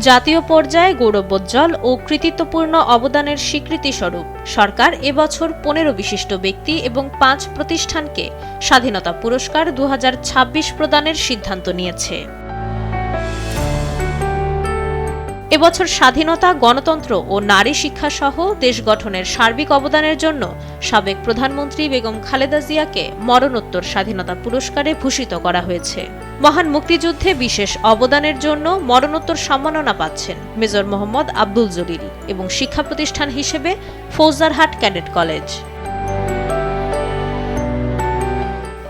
জাতীয় পর্যায়ে গৌরবোজ্জ্বল ও কৃতিত্বপূর্ণ অবদানের স্বীকৃতিস্বরূপ সরকার এবছর ১৫ বিশিষ্ট ব্যক্তি এবং ৫ প্রতিষ্ঠানকে স্বাধীনতা পুরস্কার ২০২৬ প্রদানের সিদ্ধান্ত নিয়েছে। এবছর স্বাধীনতা, গণতন্ত্র ও নারী শিক্ষাসহ দেশ গঠনের সার্বিক অবদানের জন্য সাবেক প্রধানমন্ত্রী বেগম খালেদা জিয়াকে মরণোত্তর স্বাধীনতা পুরস্কারে ভূষিত করা হয়েছে। মহান মুক্তিযুদ্ধে বিশেষ অবদানের জন্য মরণোত্তর সম্মাননা পাচ্ছেন মেজর মোহাম্মদ আব্দুল জলিল এবং শিক্ষা প্রতিষ্ঠান হিসেবে ফৌজদারহাট ক্যাডেট কলেজ।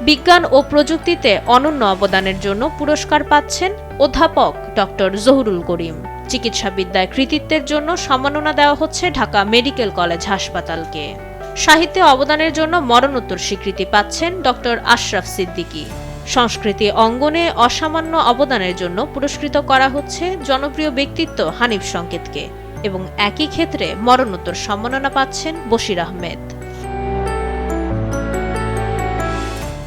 বিজ্ঞান ও প্রযুক্তিতে অনন্য অবদানের জন্য পুরস্কার পাচ্ছেন অধ্যাপক ডক্টর জহুরুল করিম। চিকিৎসাবিদ্যায় কৃতিত্বের জন্য সম্মাননা দেওয়া হচ্ছে ঢাকা মেডিকেল কলেজ হাসপাতালকে। সাহিত্যে অবদানের জন্য মরণোত্তর স্বীকৃতি পাচ্ছেন ডক্টর আশরাফ সিদ্দিকী। সংস্কৃতি অঙ্গনে অসামান্য অবদানের জন্য পুরস্কৃত করা হচ্ছে জনপ্রিয় ব্যক্তিত্ব হানিফ সংকেতকে এবং একই ক্ষেত্রে মরণোত্তর সম্মাননা পাচ্ছেন বশির আহমেদ।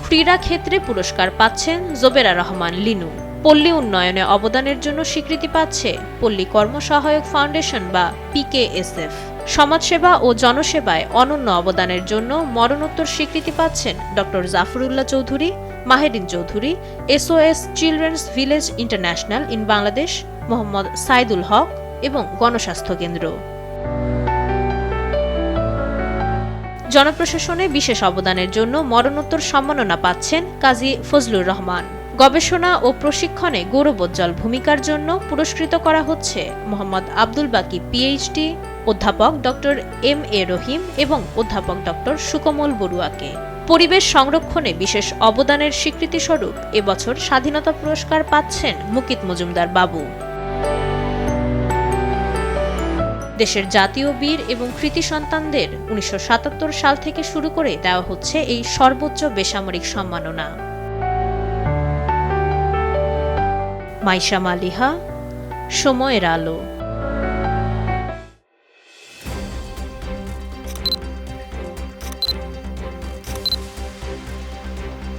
ক্রীড়া ক্ষেত্রে পুরস্কার পাচ্ছেন জোবেরা রহমান লিনু। পল্লী উন্নয়নে অবদানের জন্য স্বীকৃতি পাচ্ছে পল্লী কর্মসহায়ক ফাউন্ডেশন বা PKSF। সমাজসেবা ও জনসেবায় অনন্য অবদানের জন্য মরণোত্তর স্বীকৃতি পাচ্ছেন doctor Zafrullah Chowdhury, Maherin Chowdhury, SOS children's village international in Bangladesh, Mohammad Saidul Haque এবং গণস্বাস্থ্য কেন্দ্র। জনপ্রশাসনে বিশেষ অবদানের জন্য মরণোত্তর সম্মাননা পাচ্ছেন কাজী ফজলুর রহমান। গবেষণা ও প্রশিক্ষণে গৌরবোজ্জ্বল ভূমিকার জন্য পুরস্কৃত করা হচ্ছে মোহাম্মদ আব্দুল বাকি PhD, অধ্যাপক ডক্টর MA রহিম এবং অধ্যাপক ডক্টর সুকমল বড়ুয়াকে। পরিবেশ সংরক্ষণে বিশেষ অবদানের স্বীকৃতিস্বরূপ এবছর স্বাধীনতা পুরস্কার পাচ্ছেন মুকিত মজুমদার বাবু। দেশের জাতীয় বীর এবং কৃতি সন্তানদের ১৯৭৭ সাল থেকে শুরু করে দেওয়া হচ্ছে এই সর্বোচ্চ বেসামরিক সম্মাননা। মাইশা মালিহা, সময়ের আলো।